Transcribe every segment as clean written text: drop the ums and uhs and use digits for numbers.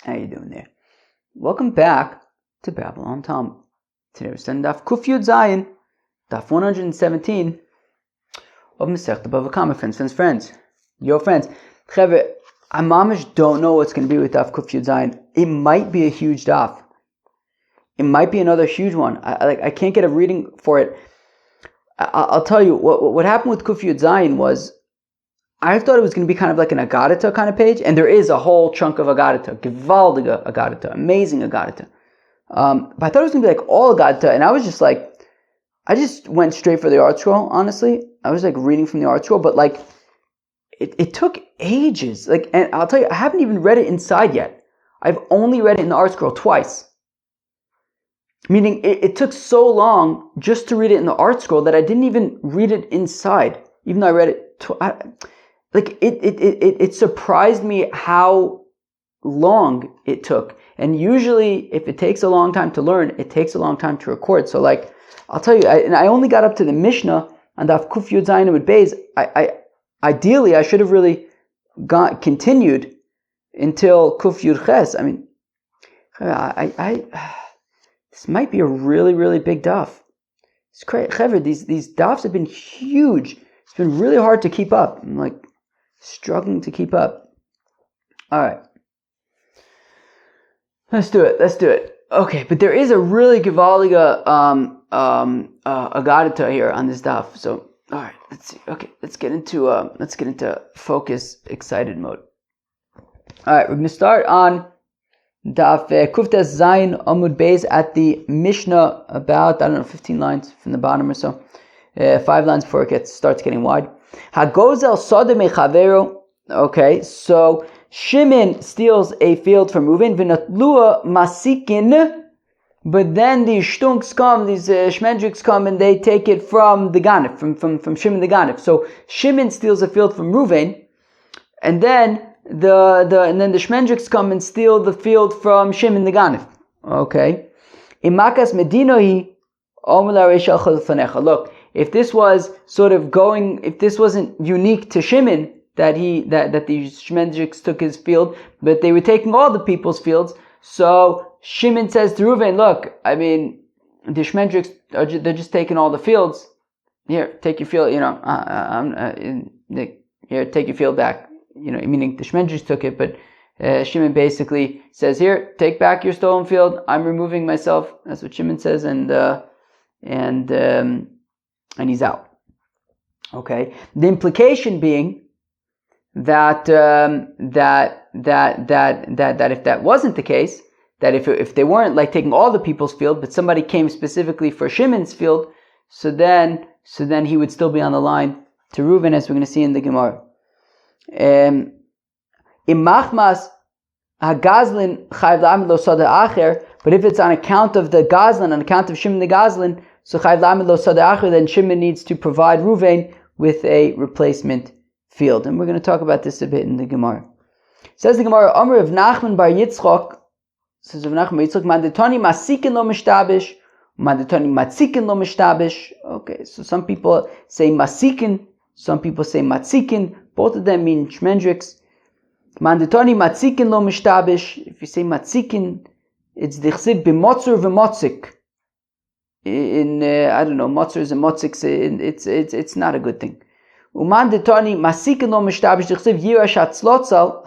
How you doing there? Welcome back to Babylon Talmud. Today we're studying Daf Kuf Yud Zayin, Daf 117 of Masechta BavaKama. Friends. Yo, friends. Chevre, I mamish don't know what's going to be with Daf Kuf Yud Zayin. It might be a huge daf. It might be another huge one. I can't get a reading for it. I'll tell you, what happened with Kuf Yud Zayin was, I thought it was going to be kind of like an Agadita kind of page, and there is a whole chunk of Agadita, Gewaldige Agadita, amazing Agadita. But I thought it was going to be like all Agadita, and I was just like, I just went straight for the art scroll, honestly. I was like reading from the art scroll, but like, it took ages. Like, and I'll tell you, I haven't even read it inside yet. I've only read it in the art scroll twice. Meaning, it took so long just to read it in the art scroll that I didn't even read it inside, even though I read it twice. It surprised me how long it took. And usually, if it takes a long time to learn, it takes a long time to record. So, like, I'll tell you, I only got up to the Mishnah on Daf Kuf Yud Zayin with Beis. Ideally, I should have really continued until Kuf Yud Ches. I mean, this might be a really, really big daf. It's crazy. Chevre, these dafs have been huge. It's been really hard to keep up. I'm like struggling to keep up. All right. Let's do it. Okay, but there is a really gewaltige agadita here on this daf. So, all right, let's see. Okay, let's get into focus, excited mode. All right, we're going to start on Daf Kuftes Zayin Amud Beis at the Mishnah, about 15 lines from the bottom or so. 5 lines before it starts getting wide. Hagozel Sodom Echavero. Okay, so Shimon steals a field from Reuven. V'natlua Masikin. But then these shtunks come, these shmendriks come, and they take it from the Ganif, from Shimon the Ganif. So Shimon steals a field from Reuven, and then the shmendriks come and steal the field from Shimon the Ganif. Okay. Imakas Medinohi Omla Reishal Chalfanecha. Look, if this was sort of if this wasn't unique to Shimon, that the shmendriks took his field, but they were taking all the people's fields, so Shimon says to Reuven, look, I mean, the shmendriks they're just taking all the fields. Here, take your field, here, take your field back. Meaning the shmendriks took it, but Shimon basically says, here, take back your stolen field. I'm removing myself. That's what Shimon says, and he's out. Okay. The implication being that if that wasn't the case, that if they weren't like taking all the people's field, but somebody came specifically for Shimon's field, so then he would still be on the line to Reuven, as we're going to see in the Gemara. Imachmas hagazlin chayv la'amid lo sada acher. But if it's on account of the gazlan, on account of Shimon the gazlan, so chayv la'amid lo sada acher, then Shimon needs to provide Reuven with a replacement field. And we're going to talk about this a bit in the Gemara. Says the Gemara, Omer of Nachman bar Yitzchok, says of Nachman bar Yitzchok, mandetoni masikin lo mishtabish, mandetoni matzikin lo mishtabish. Okay, so some people say masikin, some people say matzikin. Both of them mean shmendriks. Mandetoni matzikin lo mishtabish. If you say matzikin, it's dichsib b'motzur v'motzik. In I don't know, motzers and motziks. It's not a good thing. Umandetoni masikin lo mishtabish dichsib yirash atzlotzal,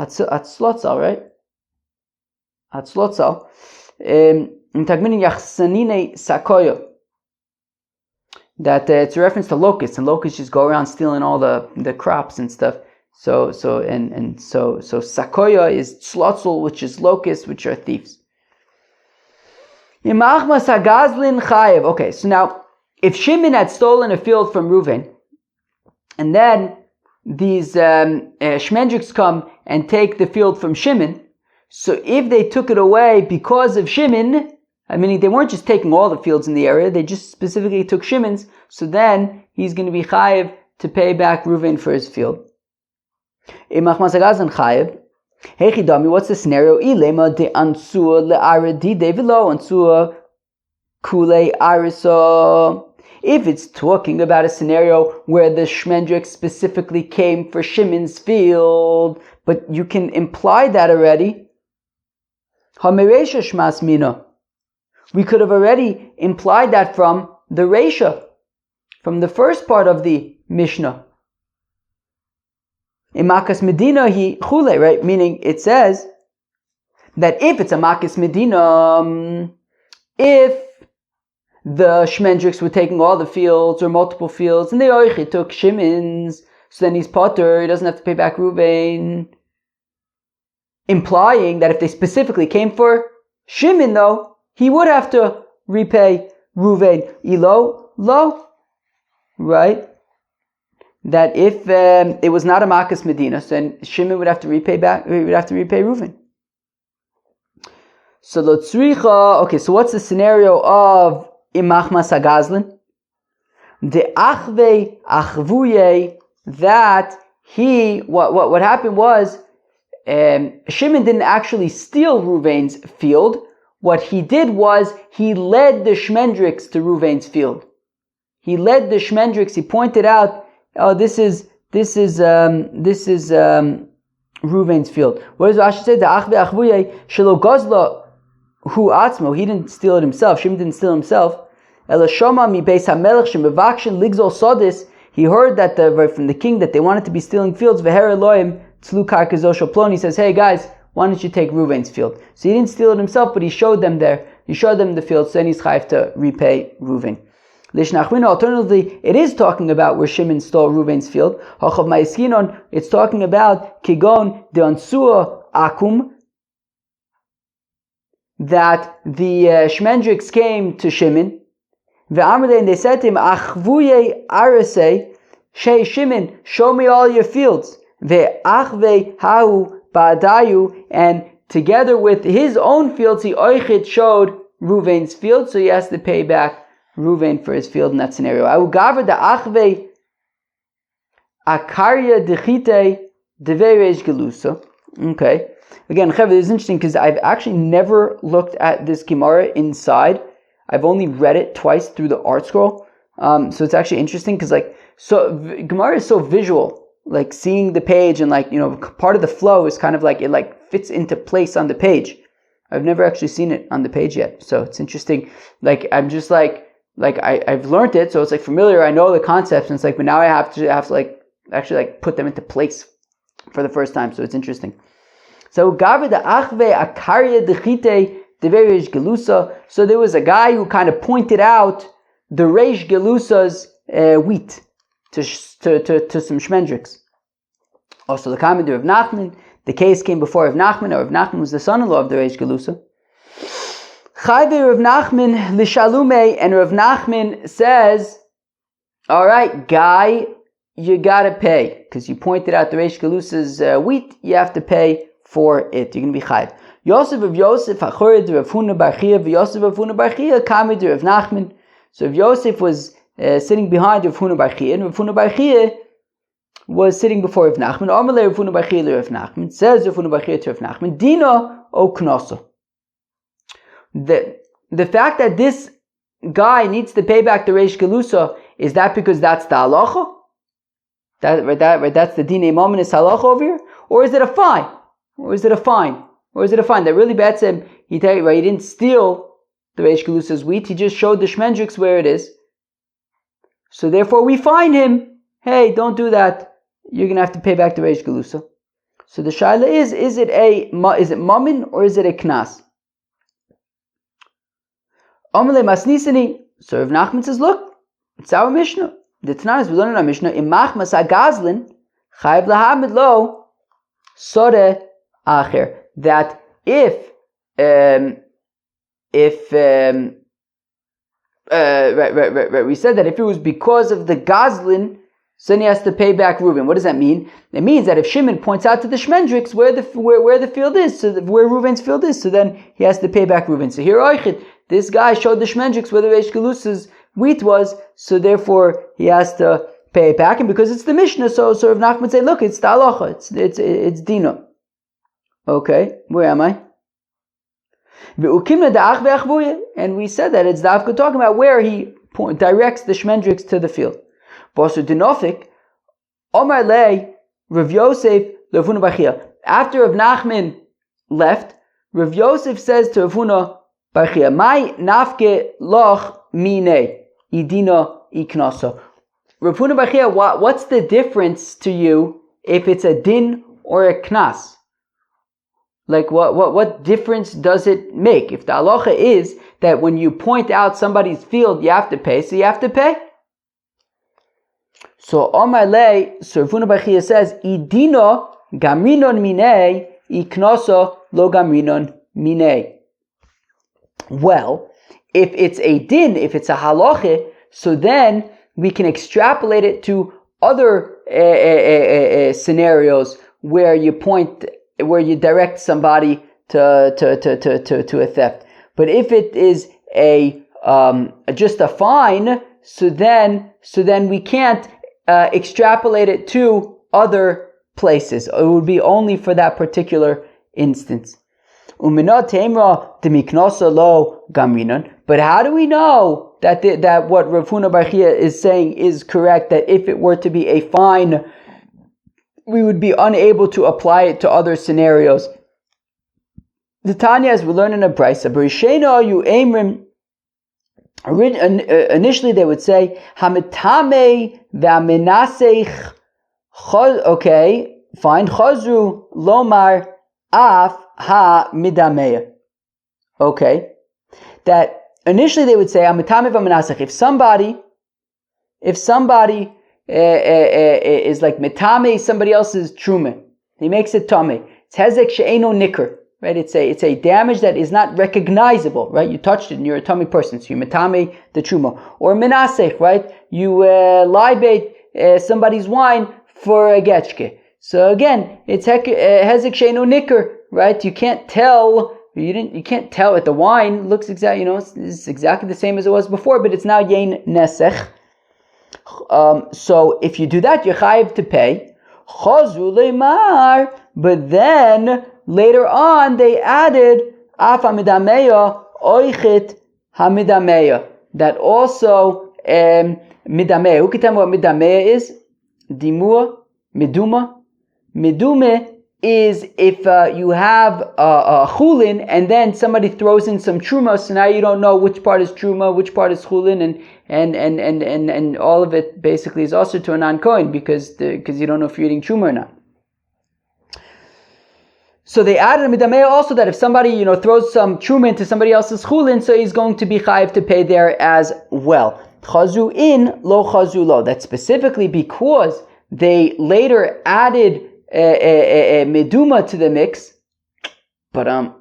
right? Atzlotzal. Tagminin yachsanine sakoyo. That it's a reference to locusts, and locusts just go around stealing all the crops and stuff. So sakoya is tzlotzel, which is locusts, which are thieves. Okay, so now if Shimon had stolen a field from Reuven, and then these shmendriks come and take the field from Shimon, so if they took it away because of Shimon, I mean, they weren't just taking all the fields in the area, they just specifically took Shimon's, so then he's going to be chayiv to pay back Reuven for his field. What's the scenario? If it's talking about a scenario where the shmendrik specifically came for Shimon's field, but you can imply that already, Hameresha shmas mina. We could have already implied that from the Resha, from the first part of the Mishnah. In Makas Medina, chule, right? Meaning it says that if it's a Makas Medina, if the Shmendriks were taking all the fields or multiple fields, and the Oichi took Shimon's, so then he's potter, he doesn't have to pay back Ruvain. Implying that if they specifically came for Shimon, though, he would have to repay Ruvain. Ilo, lo, right? That if it was not a Makas Medina, so then Shimon would have to repay Ruvain. So Lotzricha, okay, so what's the scenario of Imachmas Agazlin? The Achve Achvuye, that what happened was, Shimon didn't actually steal Ruvain's field. What he did was he led the Shmendriks to Ruvain's field. He led the Shmendriks. He pointed out, "Oh, this is Ruvain's field." What does Rashi say? The Achve Achvuye Shelo Gozla Hu Atzmo. He didn't steal it himself. Shimon didn't steal himself. Elashoma mi Beis Hamelech Shemavakshin Ligzol Sodis. He heard that from the king that they wanted to be stealing fields. Veher Elohim Tzlu Karkazosh Plon. He says, "Hey guys, why don't you take Ruvain's field?" So he didn't steal it himself, but he showed them there. He showed them the field, so then he's chayv to repay Ruvain. Alternatively, it is talking about where Shimon stole Ruvain's field. It's talking about Kigon de Ansua Akum, that the Shmendriks came to Shimon, and they said to him, Achvuye Arase, Shei Shimon, show me all your fields. Ve'achve hau ba'adayu, and together with his own fields, he oichit showed Ruvain's field, so he has to pay back Ruvain for his field in that scenario. Au gaver da achve akarya dechite deverej gelusa. Okay. Again, Chav, this is interesting because I've actually never looked at this Gemara inside. I've only read it twice through the art scroll. So it's actually interesting because Gemara is so visual. Like seeing the page and part of the flow is kind of like it fits into place on the page. I've never actually seen it on the page yet, so it's interesting. I'm just I've learned it, so it's familiar. I know the concepts, and it's but now I have to actually put them into place for the first time. So it's interesting. So Gaver the Achve Akarya Dechite Deverish Gelusa. So there was a guy who kind of pointed out the Reish Gelusa's wheat to some Shmendriks. Also, the comment of Nachman, the case came before Rav Nachman, or Rav Nachman was the son-in-law of the Reish Gelusa. Chayve Rav Nachman Lishalume, and Rav Nachman says, all right, guy, you gotta pay, because you pointed out the Reish Gelusa's wheat, you have to pay for it. You're going to be chayv. Yosef of Yosef, Hachorid Rav Huna Bar Chia, Yosef of Huna Bar Chia, Kamid Rav Nachman. So if Yosef was sitting behind Rav Huna Bar Chia, and Rav Huna Bar Chia was sitting before Rav Nachman, Amalei Rav Huna Bar Chia Rav Nachman, says Rav Huna Bar Chia to Rav Nachman, Dina o Knosa. The fact that this guy needs to pay back the Reish Gelusa, is that because that's the halacha? That's the Dinei Mominus halacha over here? Or is it a fine? That really bets him, he didn't steal the Reish Gelusa's wheat, he just showed the Shmendriks where it is. So therefore we fine him, hey, don't do that, you're going to have to pay back the Reish Gelusa. So the shaila is it mamin or is it a knas? Amalei masnisani. So Rav Nachman says, look, it's our Mishnah. The Tananis we learn in our Mishnah, imach masa gazlin, chayv lahamid lo, sore acher. That if we said that if it was because of the gazlin, so then he has to pay back Reuben. What does that mean? It means that if Shimon points out to the Shmendriks where the field is, where Reuben's field is, so then he has to pay back Reuben. So here, this guy showed the Shmendriks where the Reish Gelusa's wheat was, so therefore he has to pay it back. And because it's the Mishnah, so Rav Nachman say, look, it's the halacha, it's Dina. Okay, where am I? And we said that it's Davka talking about where he directs the Shmendriks to the field. After Rav Nachman left, Rav Yosef says to Rav Huna bar Chia, "Mai nafke loch mine idina iknasa." Rav Huna bar Chia, what's the difference to you if it's a din or a knas? Like what difference does it make? If the halacha is that when you point out somebody's field, you have to pay, so you have to pay. So Omar Lei, so Rav Huna bar Chia says, "Idina gamrinon mine, iknasa lo gamrinon mine." Well, if it's a din, if it's a halacha, so then we can extrapolate it to other scenarios where you direct somebody to a theft. But if it is just a fine, so then we can't extrapolate it to other places. It would be only for that particular instance. But how do we know that what Rav Huna bar Chia is saying is correct? That if it were to be a fine, we would be unable to apply it to other scenarios. The Tanya, as we learn in a brisa, initially they would say hamitame v'amenasech. Okay, fine. Chazru lomar af ha midameya. Okay, that initially they would say hamitame v'amenasech. If somebody is like mitame somebody else's truma, he makes it tame. It's hezek she'eno nikr, right? It's a damage that is not recognizable, right? You touched it and you're a tummy person, so you mitame the truma. Or menasech, right? You libate somebody's wine for a getchke. So again, it's hezek she'eno nikr, right? You can't tell. You can't tell it. The wine looks exactly, it's exactly the same as it was before, but it's now yein nesech. So if you do that, you're chayiv to pay. Chazu leimar, but then later on they added af hamidameya oichit hamidameya. That also midameya. Who can tell me what midameya is? Dimua, miduma. Midume is if you have a chulin and then somebody throws in some truma, so now you don't know which part is truma, which part is chulin, and all of it basically is also to a non-kohen because you don't know if you're eating truma or not. So they added a midameh also that if somebody throws some truma into somebody else's chulin, so he's going to be chayiv to pay there as well. Chazu in lo chazu lo. That's specifically because they later added a meduma to the mix, but that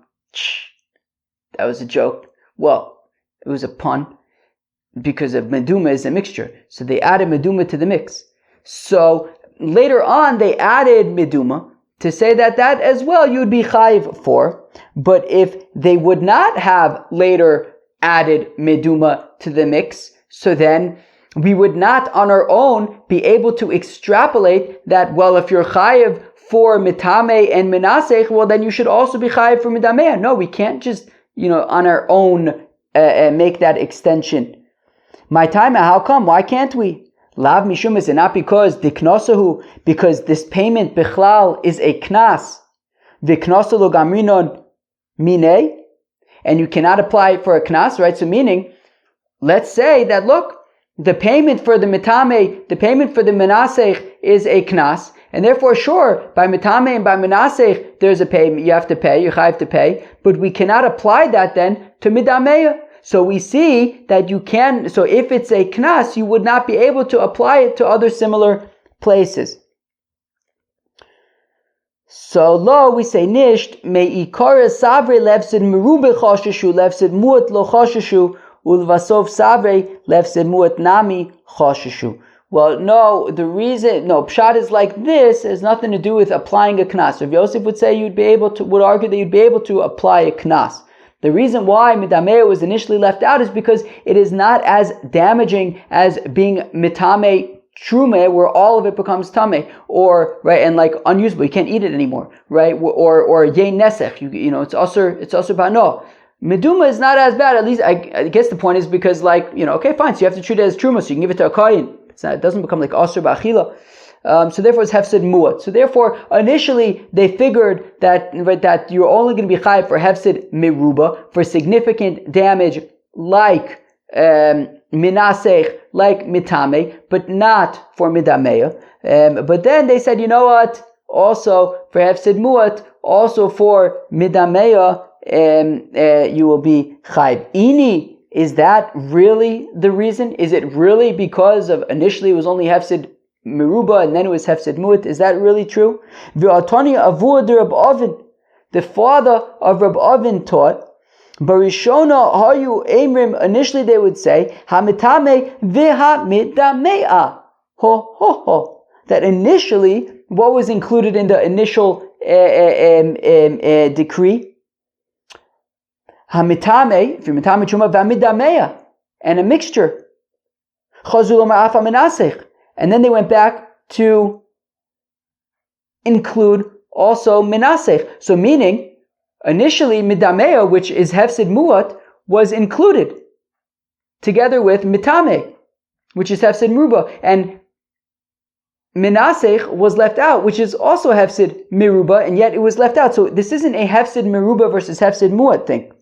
was a joke. Well, it was a pun because of meduma is a mixture, so they added meduma to the mix. So later on, they added meduma to say that as well you would be chayiv for. But if they would not have later added meduma to the mix, so then we would not on our own be able to extrapolate that, well, if you're chayiv for mitame and menasech, well, then you should also be chayiv for midameh. No, we can't just, on our own make that extension. My time, how come? Why can't we? Lav mishum, is it not because diknosahu, because this payment bichlal is a knas, viknosalu gamrinon mine, and you cannot apply it for a knas, right? So meaning, let's say that, look, the payment for the mitame, the payment for the menasech is a knas, and therefore, sure, by mitame and by menasech, there's a payment, you have to pay, you have to pay, but we cannot apply that then to midameya. So we see that you can, so if it's a knas, you would not be able to apply it to other similar places. So lo, we say nisht, me ikara savre lefsid merube choshishu, lefsid muat lo choshishu, ulvasov savre lefsid muat nami choshishu. Well, no, pshat is like this, it has nothing to do with applying a knas. Rav Yosef would say would argue that you'd be able to apply a knas. The reason why midameh was initially left out is because it is not as damaging as being mitame trume, where all of it becomes tame, or right, and like unusable, you can't eat it anymore, right? Or yein nesech, it's also bano. Meduma is not as bad. At least I guess the point is because okay, fine, so you have to treat it as truma, so you can give it to a kohen. It doesn't become like asur ba'achila. So therefore it's hefsid muat. So therefore initially they figured that you're only going to be chayiv for hefsid meruba, for significant damage like minasech, like mitame, but not for midameya. But then they said, you know what? Also for hefsid muat, also for midameya, you will be chayiv. Ini, is that really the reason? Is it really because of initially it was only hefsid meruba and then it was hefsid muat? Is that really true? V'atani avur de Reb Avin, the father of Reb Avin taught, Barishona hayu emrim, initially they would say hamitame v'hamidamea. Ho ho ho. That initially, what was included in the initial decree? Hamitame, if you're mitame chuma v'hamidamea, and a mixture. Chazul ma'afa menasech. And then they went back to include also menasech. So meaning, initially, midamea, which is hefsid muat, was included together with mitame, which is hefsid meruba, and menasech was left out, which is also hefsid meruba, and yet it was left out. So this isn't a hefsid meruba versus hefsid muat thing.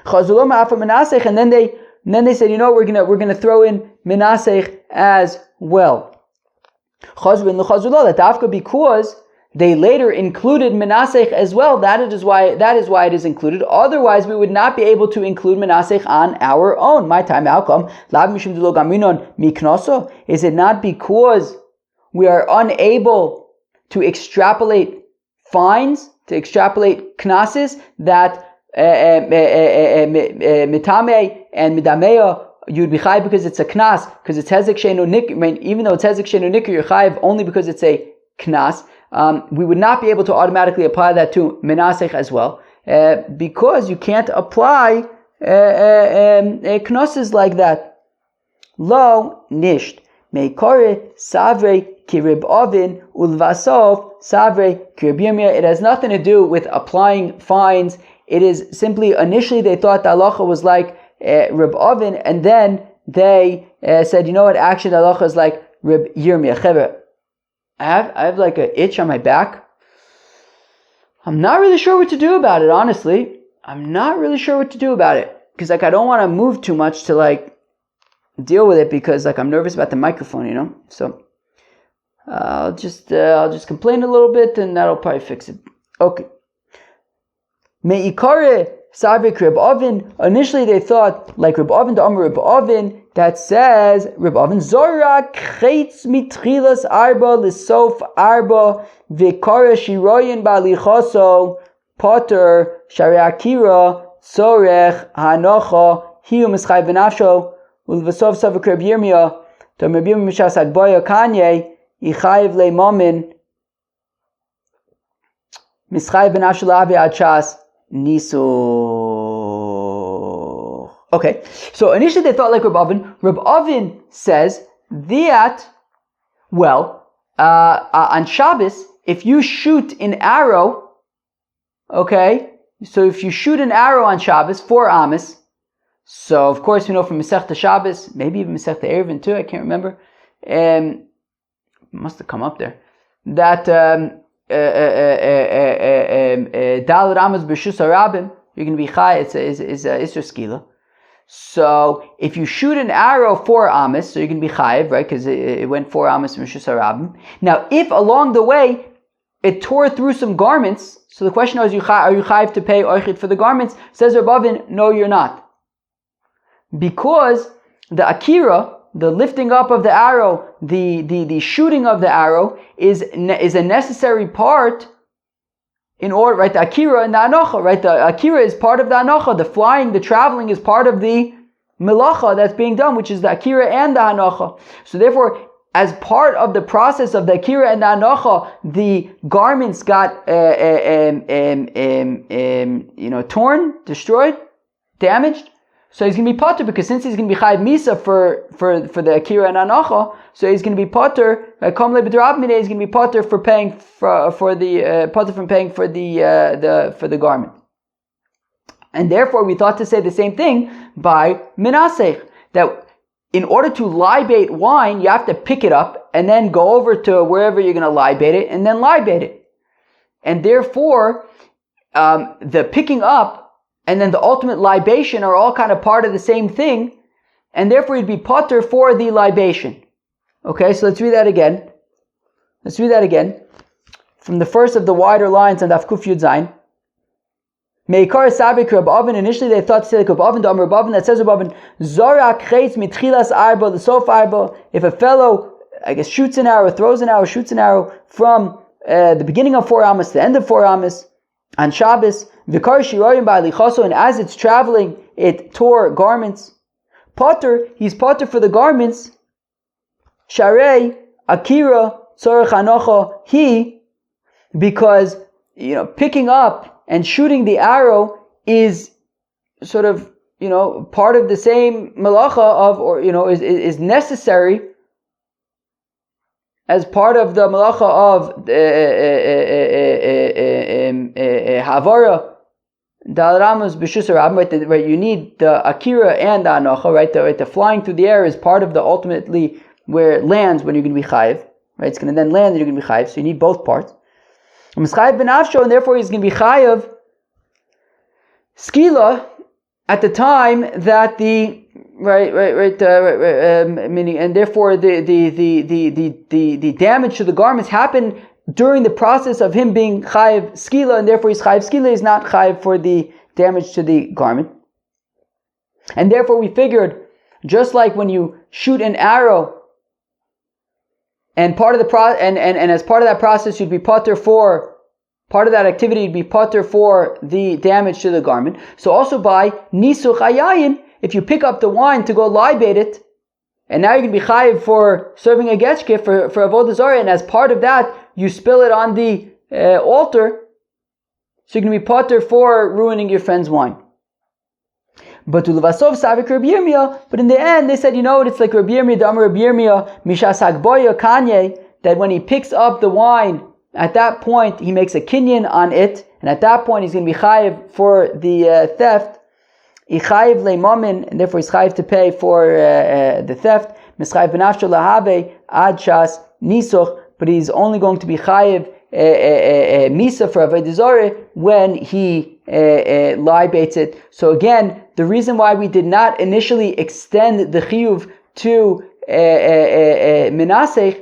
And then they said, you know, we're gonna throw in menasech as well. Because they later included menasech as well. That is why it is included. Otherwise, we would not be able to include menasech on our own. My time, how come? Is it not because we are unable to extrapolate fines, to extrapolate knases, that mitame and midameya you'd be chayiv because it's a knas, because it's hezek sheinu nikr. Even though it's hezek sheinu nikr, you're chayiv only because it's a knas. We would not be able to automatically apply that to menasech as well, because you can't apply knosses like that. Lo nisht meikore savre kirib ovin ulvasov savre kirib yirmiyah. It has nothing to do with applying fines. It is simply, initially they thought the halacha was like Reb Avin, and then they said, you know what, actually the halacha is like Reb Yirmiyah. Chever, I have like an itch on my back. I'm not really sure what to do about it, honestly. I'm not really sure what to do about it. Because like I don't want to move too much to like deal with it, because like I'm nervous about the microphone, you know? So I'll just complain a little bit and that'll probably fix it. Okay. Me'ikare Savik Reb Avin. Initially they thought like Reb Avin, the Amr Reb Avin, that says Reb Avin Zora Chetz Mitrilas Arba Lisof Arba Vikara Shiroyin Balichoso Potter Shari Akira Sorech Hanocha Hiu Mischai Benafsho Ulvasov Savik Reb Yirmiyah Tom Reb Yirmiyah Mishas Agboya Kanye Ichayev Le Momin Mischai Benafsho Lavi Achas Niso. Okay, so initially they thought like Reb Avin. Reb Avin says that, well, on Shabbos, if you shoot an arrow, okay, so if you shoot an arrow on Shabbos, 4 amas, so of course we know from Masechta Shabbos, maybe even Masechta Eruvin too, I can't remember, must have come up there, that Dal Ramas B'Shus Harabim, you're going to be Chai, it's Isser Skila. So if you shoot an arrow 4 amas, so you're going to be Chayiv, right? Because it went 4 amas from B'Shus Harabim. Now, if along the way it tore through some garments, so the question is, are you Chayiv to pay Oichid for the garments? Says Reb Avin, no, you're not. Because the Akira, the lifting up of the arrow, the shooting of the arrow is a necessary part in order, right? The Akira and the Anocha, right? The Akira is part of the Anocha. The flying, the traveling is part of the Melacha that's being done, which is the Akira and the Anocha. So therefore, as part of the process of the Akira and the Anocha, the garments got torn, destroyed, damaged. So he's going to be potter, because since he's going to be chayiv misa for the akira and anacha, so he's going to be potter. He's going to be potter for paying for the garment. And therefore, we thought to say the same thing by menasech, that in order to libate wine, you have to pick it up and then go over to wherever you're going to libate it and then libate it. And therefore, the picking up and then the ultimate libation are all kind of part of the same thing, and therefore you'd be potter for the libation. Okay, so let's read that again. From the first of the wider lines on Daf Kuf Yud Zayin. Meikar Sabik Rab Oven. Initially they thought to say like Rab Oven, Rab Oven, that says Rab Oven, Zorak Chetz Mitchilas Arba, the Sof Arba. If a fellow, shoots an arrow, throws an arrow, shoots an arrow from the beginning of 4 Amos to the end of 4 Amos on Shabbos, Vikar Shirorim Ba'alichaso, and as it's traveling, it tore garments. Potter, he's potter for the garments. Sharei Akira Tzorech Anocha, because picking up and shooting the arrow is sort of part of the same malacha of, is necessary as part of the malacha of havara dal ramos b'shusar rabim, right? You need the akira and the anocha, right? The flying through the air is part of the ultimately where it lands when you're going to be chayiv, right? It's going to then land and you're going to be chayiv, so you need both parts. And therefore he's going to be chayiv skila at the time that the meaning, and therefore the damage to the garments happened during the process of him being chayiv skila, and therefore he's chayiv skila, is not chayiv for the damage to the garment. And therefore we figured, just like when you shoot an arrow, and part of the and as part of that process, you'd be potter for part of that activity. You'd be potter for the damage to the garment. So also by nisuch hayayin, if you pick up the wine to go libate it, and now you're going to be chayiv for serving a getchke for avodah zarah, and as part of that, you spill it on the altar, so you're going to be potter for ruining your friend's wine. But in the end, they said, it's like Rabbi Yirmiyah, the Amar Rabbi Yirmiyah, Mishas Hagboya Kanye, that when he picks up the wine, at that point, he makes a kinyan on it, and at that point, he's going to be chayiv for the theft. He chayiv leimamin, and therefore he's chayiv to pay for the theft. Mischayiv b'nafsho lahave ad shas nisuch, but he's only going to be chayiv misa for avodah zarah when he libates it. So again, the reason why we did not initially extend the chiyuv to menasech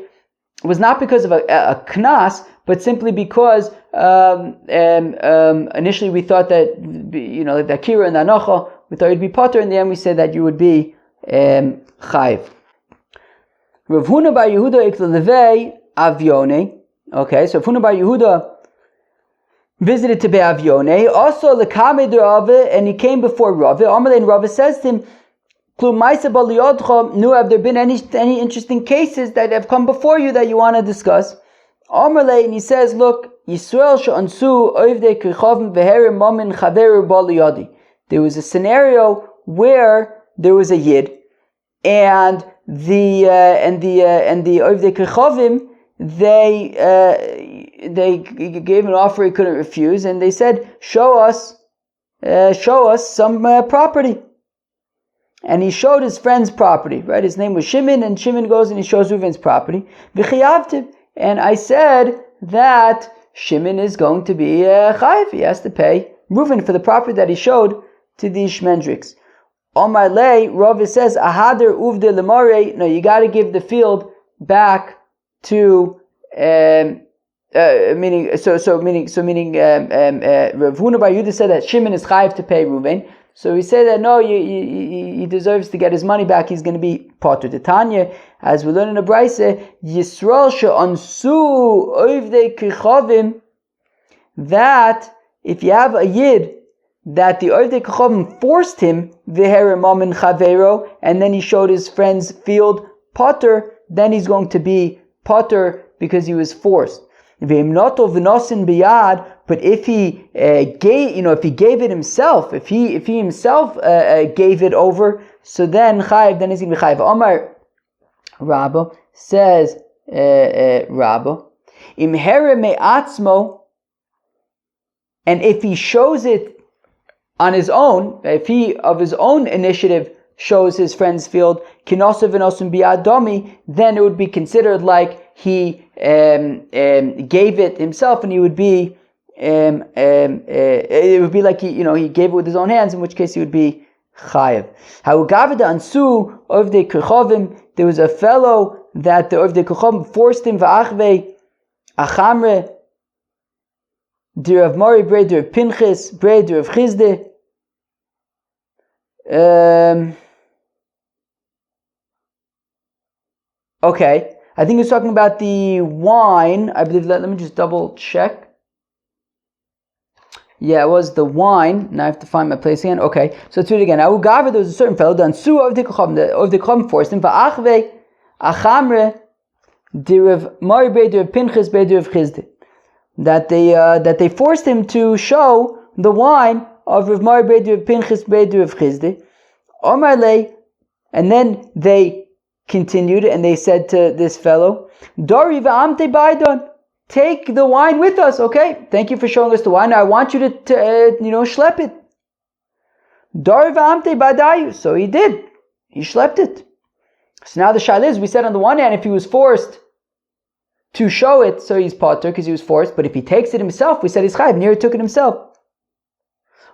was not because of a knas, but simply because initially we thought that the akira and the anocha, we thought you'd be potter. In the end, we said that you would be chayiv. Rav Huna bar Yehuda iklalevei avione. Okay, so Rav Huna bar Yehuda visited to Be'avione, also the Kamed Rava, and he came before Rava. Amalei, and Rava says to him, have there been any interesting cases that have come before you that you want to discuss? Amalei, and he says, look, Yisrael she'ansu oivdei krichavim veherim mamin chaveru baliyadi. There was a scenario where there was a yid, and the oivdei krichavim, they gave an offer he couldn't refuse, and they said, show us some property. And he showed his friend's property, right? His name was Shimon, and Shimon goes and he shows Reuven's property. And I said that Shimon is going to be chayiv. He has to pay Reuven for the property that he showed to these shmendriks. Omar lei, Rav says, ahader uvde lemare. No, you got to give the field back to meaning Rav Huna bar Yehuda said that Shimon is chayiv to pay Reuven. So we say that no, he deserves to get his money back. He's going to be potter. Tanya, as we learn in the Brayse, Yisrael she'ansu oivdei krichavim, that if you have a yid that the oivdei krichavim forced him v'herem mamin chavero, and then he showed his friend's field potter, then he's going to be potter because he was forced. But if he gave it himself, if he himself gave it over, so then chayiv, then he's going to be chayiv. Omar Rabba says, Rabba, im here me'atzmo, and if he shows it on his own, if he of his own initiative shows his friend's field, kinosav v'nosum bi'adomi, then it would be considered like he gave it himself, and he would be it would be like he gave it with his own hands, in which case he would be chayiv. There was a fellow that the Ovdei Kochavim forced him v'achvei achamre Dirav Mari Brei Dirav Pinchas Brei Dirav Chizde. Okay, I think he's talking about the wine. I believe that. Let me just double check. Yeah, it was the wine. Now I have to find my place again. Okay, so let's read it again. There was a certain fellow, the Ovdei Kochavim forced him v'achvei achamre Dirav Mari Brei Dirav Pinchas Brei Dirav Chizde. That they forced him to show the wine of Rav Mari Brei Dirav Pinchas Brei Dirav Chizde. Omar lei, and then they continued and they said to this fellow, Dori v'amte baidon, take the wine with us, okay? Thank you for showing us the wine. Now I want you to schlep it. Dori v'amte badayu. So he did. He schlepped it. So now the shayla is, we said on the one hand, if he was forced to show it, so he's potter because he was forced. But if he takes it himself, we said he's chayiv. Nira took it himself.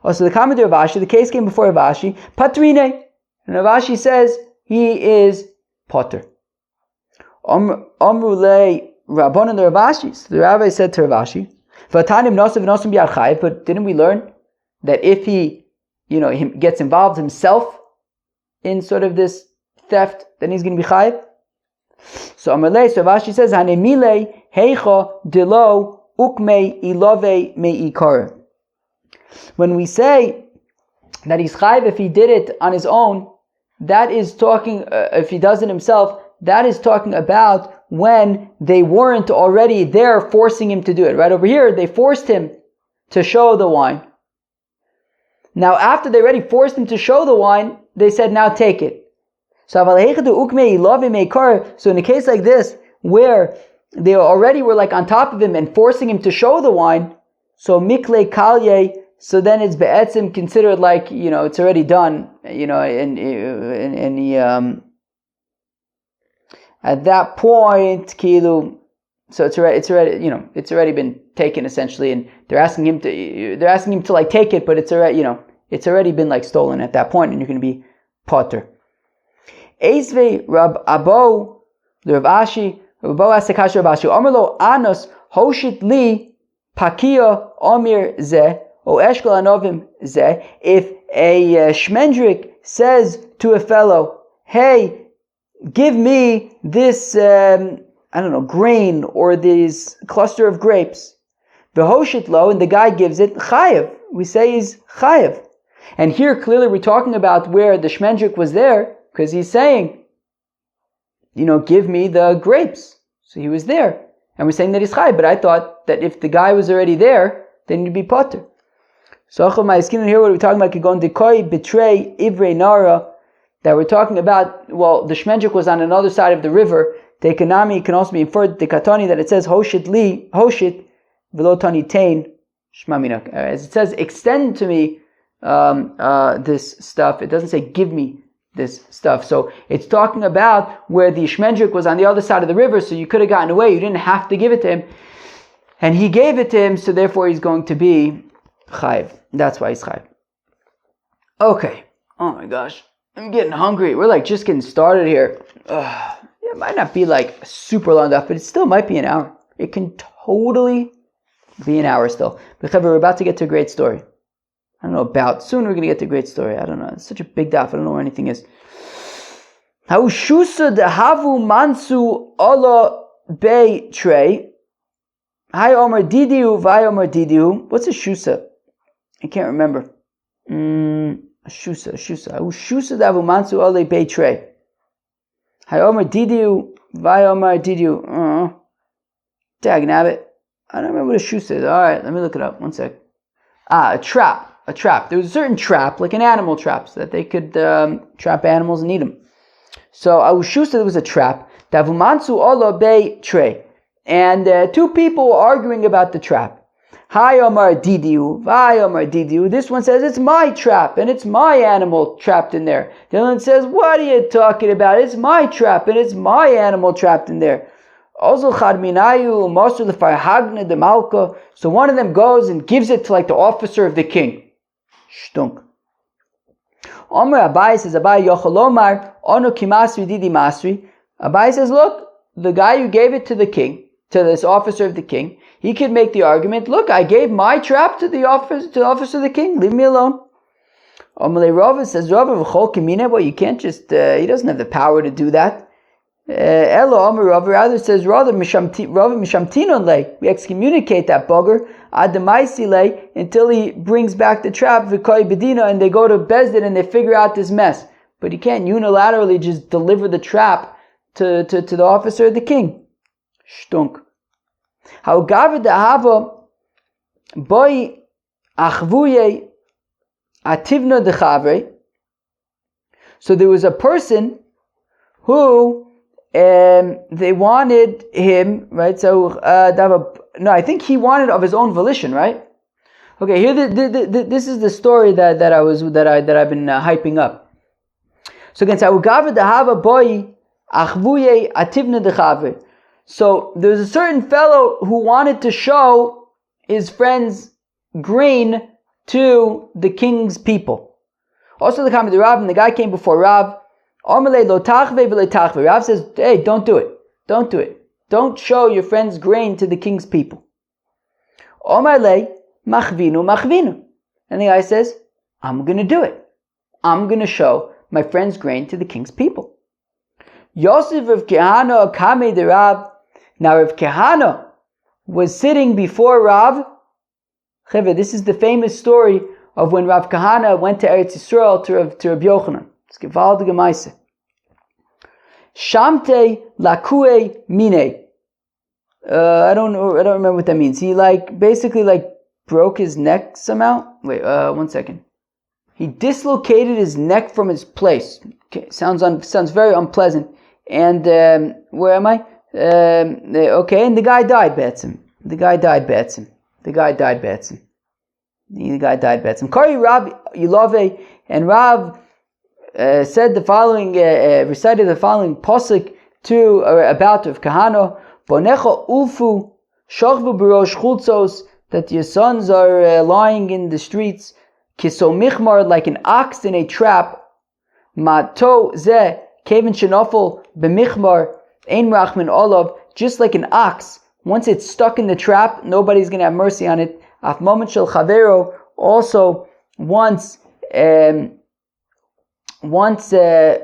Also, the comment of Ravashi, the case came before Ravashi. Patrine, and Ravashi says he is potter. Amrulei Rabbanan the Ravashi. So the rabbi said to Ravashi, "Vatanim nosav nosum biyad chayiv." But didn't we learn that if he, gets involved himself in sort of this theft, then he's going to be chayiv? So Ravashi says, Hanemile heicha delo ukme ilove meikar. When we say that he's chayiv if he did it on his own, that is talking, if he does it himself, that is talking about when they weren't already there forcing him to do it. Right over here, they forced him to show the wine. Now after they already forced him to show the wine, they said, now take it. So in a case like this, where they already were like on top of him and forcing him to show the wine, so mikle kalye, so then it's be'etzim considered like, it's already done, and he, at that point, kilu, so it's already been taken essentially, and they're asking him to like take it, but it's already been like stolen at that point, and you're going to be potter. Eizve Rab Abo, the Rav Ashi, Rab Abo asked Rav Ashi, Omerlo Anos Hoshit Li Pakia Omir Zeh O Eshkol Anovim Zeh. If a shmendrik says to a fellow, hey, give me this grain or this cluster of grapes, the Hoshit Lo, and the guy gives it chayev. We say he's chayev. And here clearly we're talking about where the shmendrik was there, because he's saying, give me the grapes. So he was there. And we're saying that he's chayiv. But I thought that if the guy was already there, then he'd be potter. So here what are we talking about? Kigon dekoi, betray, ivrei nara. That we're talking about, the shmendrik was on another side of the river. Tekanami can also be inferred, tekatoni, that it says, hoshit li, hoshit, velotani tain, shmamina. As it says, extend to me this stuff. It doesn't say, give me this stuff. So it's talking about where the shmendrik was on the other side of the river, so you could have gotten away. You didn't have to give it to him. And he gave it to him, so therefore he's going to be chayiv. That's why he's chayiv. Okay. Oh my gosh. I'm getting hungry. We're like just getting started here. It might not be like super long enough, but it still might be an hour. It can totally be an hour still. But we're about to get to a great story. I don't know about. Soon we're going to get to a great story. I don't know. It's such a big daf. I don't know where anything is. Haushusa de havu mansu ala bei trey. Hi Omar Didiu, Vai Omar Didiu. What's a shusa? I can't remember. Shusa. Haushusa de havu mansu ala bei trey. Hi Omar Didiu, Vai Omar Didiu. Dag nabbit. I don't remember what a shusa is. Alright, let me look it up. One sec. A trap. A trap. There was a certain trap, like an animal trap, so that they could trap animals and eat them. So Awushusa, there was a trap. Davumansu ola bei trey. And two people were arguing about the trap. Hi Omar Didiu, Hi Omar Didiu. This one says it's my trap and it's my animal trapped in there. The other one says, what are you talking about? It's my trap and it's my animal trapped in there. So one of them goes and gives it to like the officer of the king. Shtunk. Omar Abai says, Abai Yocholomar, Ono Kimasri Didi Masri. Abai says, look, the guy who gave it to the king, to this officer of the king, he could make the argument, look, I gave my trap to the officer of the king, leave me alone. Amalei Rava says, Rava v'chol kimine, well, you can't just, he doesn't have the power to do that. Elo Amar Rava rather says, Rava mishamtinon lei, we excommunicate that bugger, ademaisi lei, until he brings back the trap, v'koi bedina, and they go to Bezdin and they figure out this mess. But he can't unilaterally just deliver the trap to the officer of the king. Shtunk. How gavad hava boy achvuye ativna dechavre. So there was a person who they wanted him, right? So I think he wanted of his own volition, right? Okay, here this is the story that I've been hyping up. So again, so gavad hava boy achvuye ativna dechavre. So there's a certain fellow who wanted to show his friend's grain to the king's people. Also the comment of Rav, and the guy came before Rav. Rav says, hey, don't do it. Don't do it. Don't show your friend's grain to the king's people. Machvinu. And the guy says, I'm going to do it. I'm going to show my friend's grain to the king's people. Yosef of Kehana Kame de Rav. Now Rav Kehana was sitting before Rav. This is the famous story of when Rav Kehana went to Eretz Yisrael to Rav Yochanan. It's gewaltige Meise. Shamte lakue mine. I don't remember what that means. He basically broke his neck somehow. Wait, 1 second. He dislocated his neck from its place. Okay, sounds very unpleasant. And where am I? Okay, and the guy died, Batsim. The guy died, Batsim. Kari Rav Yilove, and Rav said the following, recited the following pasuk to about Rav Kahana. Bonecha ulfu shachvu b'rosh chultzos, that your sons are lying in the streets. Kiso michmar, like an ox in a trap. Mato zeh kevin shenofel b'michmar. Ein rachmin olav, just like an ox, once it's stuck in the trap, nobody's going to have mercy on it. Af moment shel chavero, also once af moment shel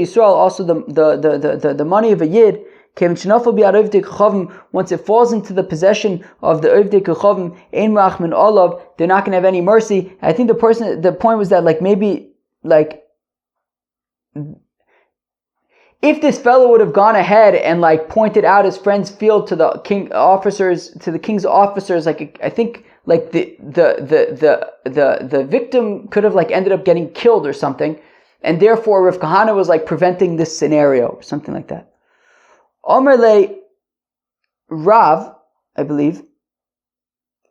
Yisrael, also the money of a yid, once it falls into the possession of the Ovdei Kechavim, ein rachmin olav, they're not going to have any mercy. I think the point was that maybe if this fellow would have gone ahead and pointed out his friend's field to the king's officers, I think the victim could have ended up getting killed or something, and therefore Rav Kahana was preventing this scenario or something like that. Omerle Rav, I believe.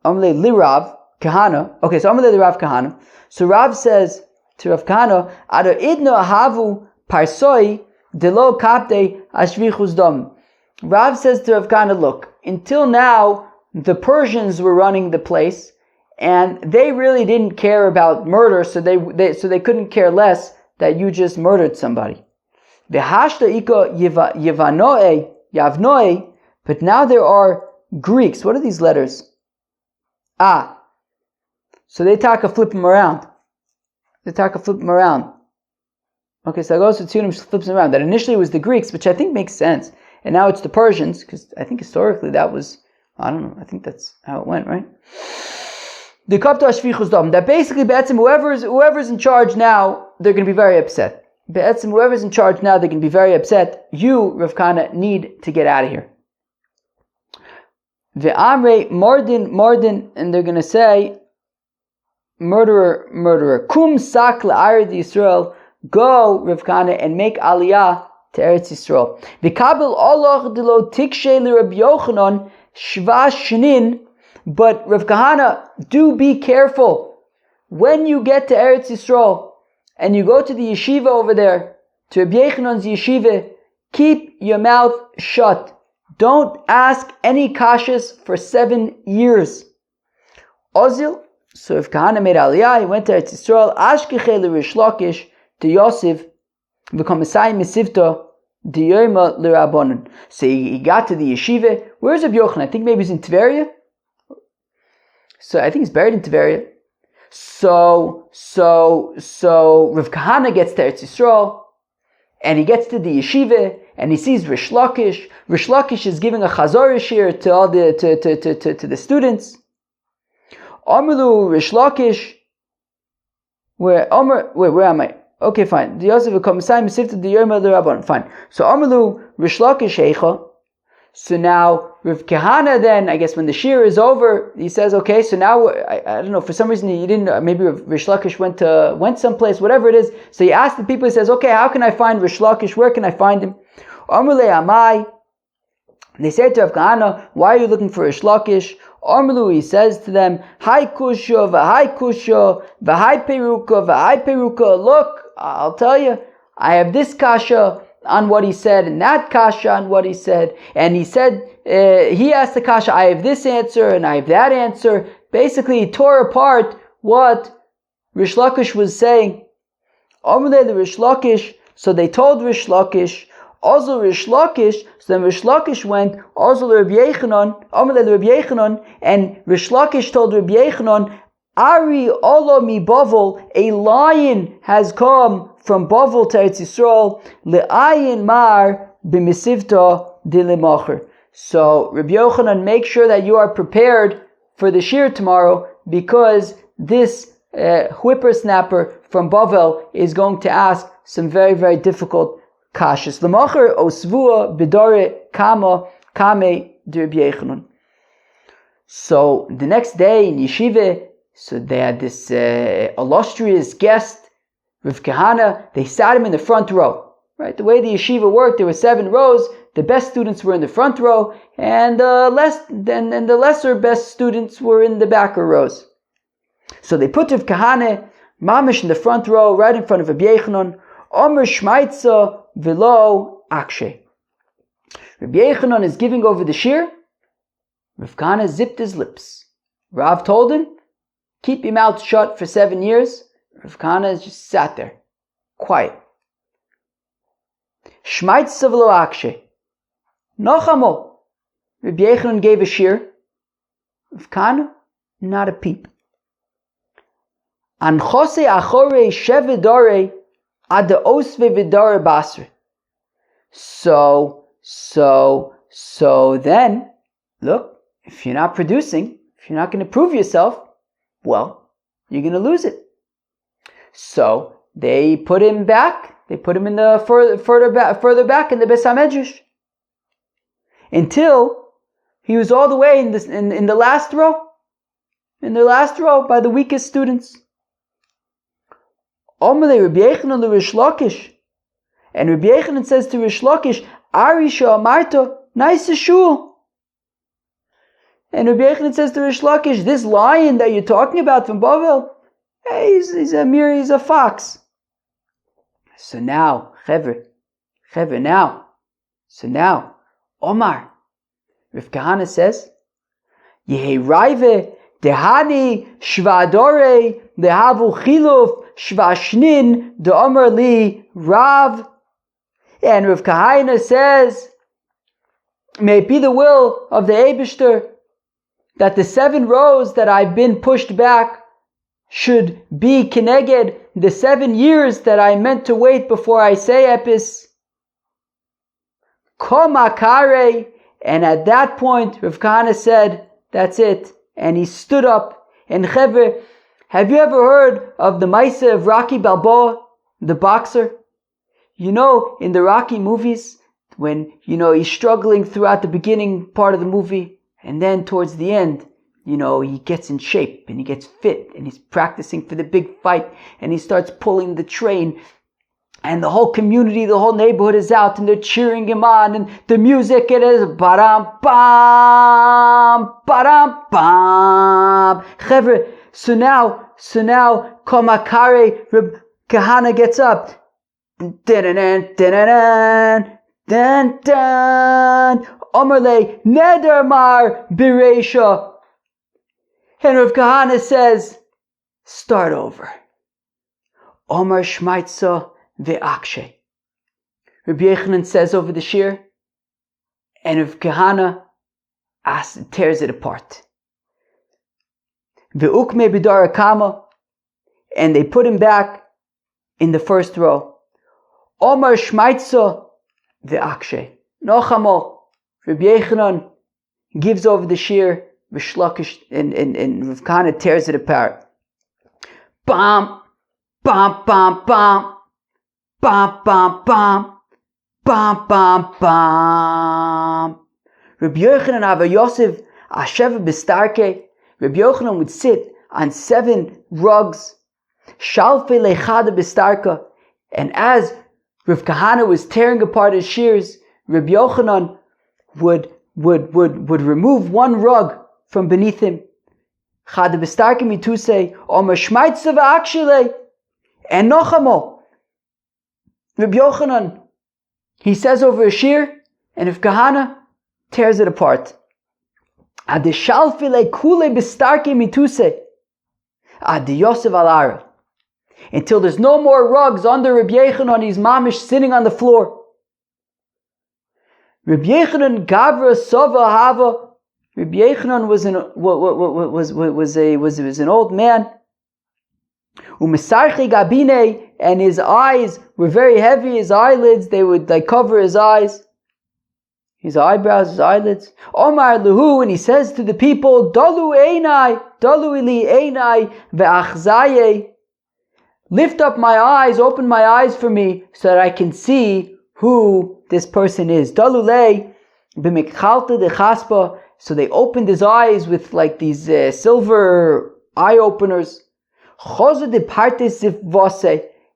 Omerle li Rav Kahana. Okay, so Omerle li Rav Kahana. So Rav says to Rav Kahana, Ado idno ahavu parsoi Delo kapte ashvichus dam. Rav says to Rav Kahana, look, until now the Persians were running the place, and they really didn't care about murder, so they couldn't care less that you just murdered somebody. V'hashta iko yavnoe, but now there are Greeks. What are these letters? So they flip them around. Okay, so I goes to Tzunim, flips them around. That initially was the Greeks, which I think makes sense. And now it's the Persians, because I think historically that was, I don't know, I think that's how it went, right? The Kapta Ashvichus Dam. That basically, whoever's in charge now, they're going to be very upset. Whoever's in charge now, they're going to be very upset. You, Rav Kahana, need to get out of here. Ve'amre Mardin, and they're going to say, murderer. Kum sak la'arid Yisrael. Go, Rav Kahana, and make aliyah to Eretz Yisrael. V'kabel Allah delo tikshe li Rabbi Yochanan Shva Shnin, but Rav Kahana, do be careful. When you get to Eretz Yisrael and you go to the yeshiva over there, to Rabbi Yechanan's yeshiva, keep your mouth shut. Don't ask any kashas for 7 years. Ozil, so Rav Kahana made Aliyah, he went to Eretz Yisrael, Ashkechei l'Rish Lakish, to Yosef, v'komisai misivta, d'yoyma l'Rabbanan. So he got to the yeshiva. Where's Rabbi Yochanan? I think maybe he's in Tveria. So I think he's buried in Tveria. So Rav Kahana gets to Eretz Yisrael, and he gets to the yeshiva, and he sees Rish Lakish. Rish Lakish is giving a chazor here to all the students. Amrlu Rish Lakish. Where am I? Okay, fine. The Yosef Komisai Mesivta the Yom Rabban. Fine. So Amrlu Rish Lakish Eicha. So now Rav Kahana then, I guess when the shir is over, he says, okay, so now, I don't know, for some reason he didn't, maybe Rish Lakish went someplace, whatever it is. So he asked the people, he says, okay, how can I find Rish Lakish? Where can I find him? Amrle Amai. They say to Rav Kahana, why are you looking for Rish Lakish? Amrlu, he says to them, Hai Kusha, V'hai Kusha, V'hai Peruka, V'hai Peruka. Look, I'll tell you, I have this kasha on what he said, and that kasha on what he said, and he said, he asked the kasha, I have this answer, and I have that answer. Basically, he tore apart what Rish Lakish was saying. Amrle the Rish Lakish, so they told Rish Lakish, also Rish Lakish, so then Rish Lakish went, also Rabbi Yechanan, Amrle Rabbi Yechanan, and Rish Lakish told Rabbi Yechanan, Ari Ola mi Bavel, a lion has come from Bavel to Eretz Yisrael, le'ayin mar b'misivta d'lemacher. So Rabbi Yochanan, make sure that you are prepared for the shir tomorrow, because this whippersnapper from Bavel is going to ask some very, very difficult kashas. L'macher osvua b'dare kama kame d'Rabbi Yochanan. So the next day in yeshiva, so they had this illustrious guest, Rav Kahana. They sat him in the front row. Right, the way the yeshiva worked, there were 7 rows. The best students were in the front row, and the lesser best students were in the backer rows. So they put Rav Kahana, mamish in the front row, right in front of Rabbi Yechanan. Omer shmaitza v'lo akshe. Rabbi Yechanan is giving over the shir. Rav Kahana zipped his lips. Rav told him, keep your mouth shut for 7 years. Rav Kahana just sat there, quiet. Shmaitza v'lo akshe. Nochamo. Rabbi Yechanan gave a shir. Rav Kahana, not a peep. An chose achore shevedore ad osve vidare basre. So then, look, if you're not producing, if you're not going to prove yourself, well, you're going to lose it. So they put him back. They put him in the further back in the Beis HaMedrash, until he was all the way in the last row. In the last row by the weakest students. Omelei Rabbi Yechanan le Rish Lakish. And Rabbi Yechanan says to Rish Lakish, Arisha Amarta, nice shul. And Rabbi Yechanan says to Rish Lakish, this lion that you're talking about from Bavel, hey, he's a fox. So now, now, Omar, Rav Kahana says, Yehi Raive, Dehani, Shvadore, Dehavu Chiluf, Shvashnin, De Omar Li, Rav. And Rav Kahana says, may it be the will of the Eibishter that the 7 rows that I've been pushed back should be keneged the 7 years that I meant to wait before I say epis. Komakare. And at that point, Rav Kahana said, that's it. And he stood up. And Chevre, have you ever heard of the Maisa of Rocky Balboa, the boxer? You know, in the Rocky movies, when, he's struggling throughout the beginning part of the movie, and then towards the end, he gets in shape, and he gets fit, and he's practicing for the big fight, and he starts pulling the train, And the whole community, the whole neighborhood is out and they're cheering him on, and the music, it is baram bam, baram bam. So now Komakare Reb Kahana gets up. Dun dun dun dun dun. Omerle Neder Mar Biresha. And Reb Kahana says, start over. Omer Shmaitza Ve'akshe. Rabbi Yechanan says over the shir, and Rav Kahana tears it apart. Ve'ukme BavaKama, and they put him back in the first row. Omer Shmaitza Ve'akshe. Nochamo. Rabbi Yechanan gives over the shir, V'shlakish, and Rav Kahana tears it apart. Bam, bam, bam, bam. Bam, bam, bam, bam, bam, bam. Rabbi Yochanan Ava Yosef Asheva Bistarke. Rabbi Yochanan would sit on 7 rugs. Shalfe Lechada Bistarka. And as Rav Kahana was tearing apart his shears, Rabbi Yochanan would remove 1 rug from beneath him. Chada Bistarke mituse Omer Shmaitza V'akshile. And Nochamo. Rabbi Yochanan, he says over a shir, and if Kahana tears it apart. Adi shalfile kule bistarke mituse. Adi Yosef alara. Until there's no more rugs under Rabbi Yochanan, he's mamish sitting on the floor. Rabbi Yochanan gavra sova hava. Rabbi Yochanan was an old man. Umesarche gabine, and his eyes were very heavy, his eyelids, they would cover his eyes, his eyebrows, his eyelids. Omar luhu, and he says to the people, Dalu ili einai ve'achzaye. Lift up my eyes, open my eyes for me, so that I can see who this person is. Dalu lei b'mikchalte de chaspa. So they opened his eyes with these silver eye openers.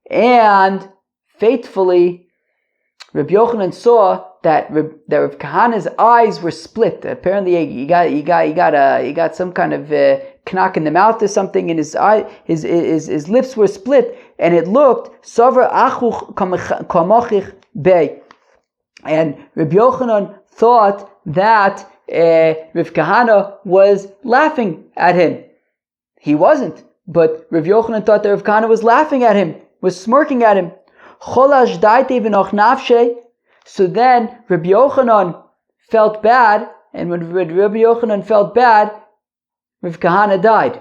And faithfully, Rabbi Yochanan saw that Rav Kahana's eyes were split. Apparently, he got some kind of knock in the mouth or something, and his lips were split, and it looked savar achuch kamochich bey. And Rabbi Yochanan thought that Rav Kahana was laughing at him. He wasn't. But Rav Yochanan thought that Rav Kahana was laughing at him, was smirking at him. So then Rabbi Yochanan felt bad, and when Rabbi Yochanan felt bad, Rav Kahana died.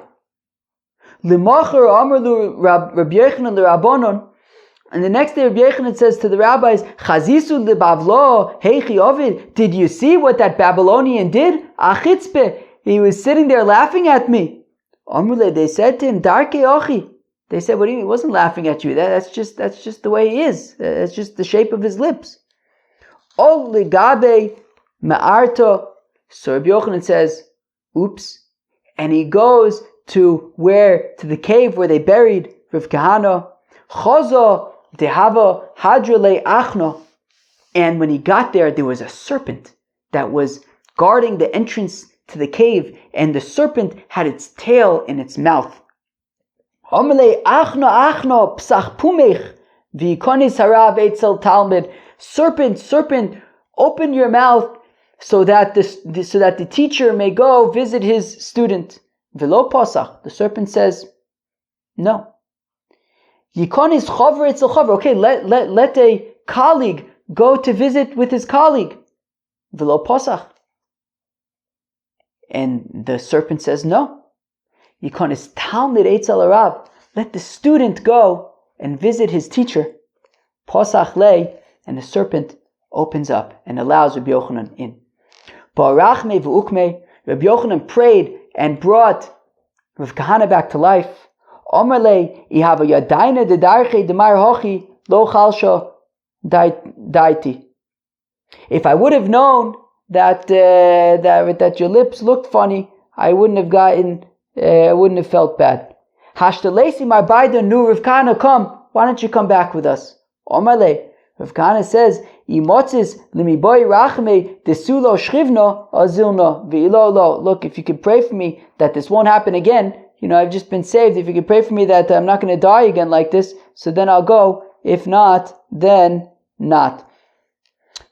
And the next day Rabbi Yochanan says to the rabbis, Chazisu lebavlo heichi ovid. Did you see what that Babylonian did? Achitzpe. He was sitting there laughing at me. Amrule, they said to him, Darke ochi. They said, what do you mean? He wasn't laughing at you. That's just the way he is. That's just the shape of his lips. Ol ligabe ma'arto. So Rabbi Yochanan says, oops. And he goes to the cave where they buried Rav Kahana. Chozo dehava hadrele achno. And when he got there was a serpent that was guarding the entrance to the cave, and the serpent had its tail in its mouth. Serpent, open your mouth so that the teacher may go visit his student. Velo pasach. The serpent says, no. Okay, let a colleague go to visit with his colleague. Velo pasach. And the serpent says, no. Yikonis Talmid Eitzel Arav. Let the student go and visit his teacher. Posach lei, and the serpent opens up and allows Rabbi Yochanan in. Barachme v'ukme. Rabbi Yochanan prayed and brought Rav Kahana back to life. Omerle ihava yadaina dedarche demar hochi lo chalsha daiti. If I would have known that your lips looked funny, I wouldn't have felt bad. Hashtalesi marbaida nu Rav Kahana, come. Why don't you come back with us? Omarle, Rav Kahana says, Imotzis limiboy rachme desulo shrivno azilno ve'ilo lo. Look, if you could pray for me that this won't happen again, I've just been saved. If you could pray for me that I'm not going to die again like this, so then I'll go. If not, then not.